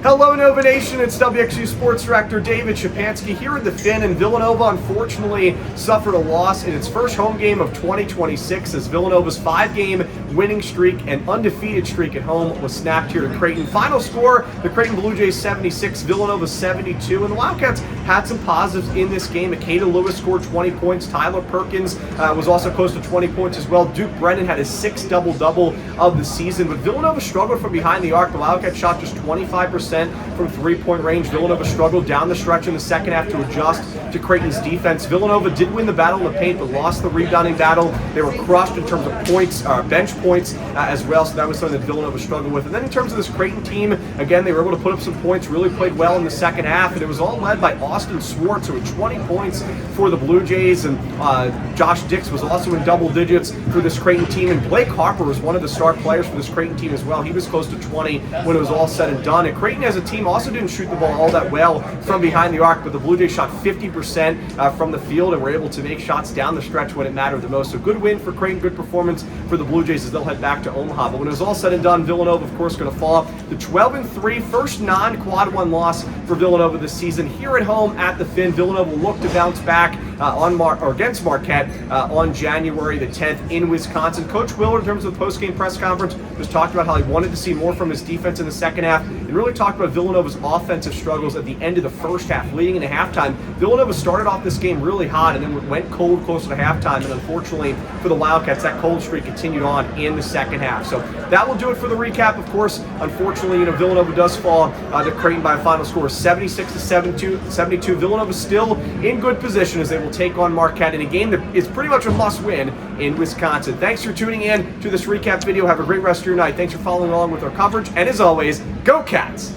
Hello Nova Nation, it's WXVU Sports Director David Szczepanski here at the Finn, and Villanova unfortunately suffered a loss in its first home game of 2026 as Villanova's 5-game winning streak and undefeated streak at home was snapped here to Creighton. Final score, the Creighton Blue Jays 76, Villanova 72, and the Wildcats had some positives in this game. Akeda Lewis scored 20 points, Tyler Perkins was also close to 20 points as well. Duke Brennan had his 6th double-double of the season, but Villanova struggled from behind the arc. The Wildcats shot just 25% from three-point range. Villanova struggled down the stretch in the second half to adjust to Creighton's defense. Villanova did win the battle in the paint, but lost the rebounding battle. They were crushed in terms of points, bench points as well, so that was something that Villanova struggled with. And then in terms of this Creighton team, again, they were able to put up some points, really played well in the second half, and it was all led by Austin Swartz, who had 20 points for the Blue Jays, and Josh Dix was also in double digits for this Creighton team, and Blake Harper was one of the star players for this Creighton team as well. He was close to 20 when it was all said and done. And Creighton as a team also didn't shoot the ball all that well from behind the arc, but the Blue Jays shot 50% from the field and were able to make shots down the stretch when it mattered the most. So good win for Creighton, good performance for the Blue Jays as they'll head back to Omaha. But when it was all said and done, Villanova, of course, going to fall to 12-3, first non-quad one loss for Villanova this season. Here at home at the Finn, Villanova will look to bounce back against Marquette on January the 10th in Wisconsin. Coach Willard, in terms of the post-game press conference, just talked about how he wanted to see more from his defense in the second half, and really talked about Villanova's offensive struggles at the end of the first half, leading into halftime. Villanova started off this game really hot and then went cold close to halftime, and unfortunately for the Wildcats, that cold streak continued on in the second half. So that will do it for the recap. Of course, unfortunately, Villanova does fall to Creighton by a final score of 76-72. Villanova still in good position as they will take on Marquette in a game that is pretty much a must-win in Wisconsin. Thanks for tuning in to this recap video. Have a great rest of your night. Thanks for following along with our coverage, and as always, go Cats!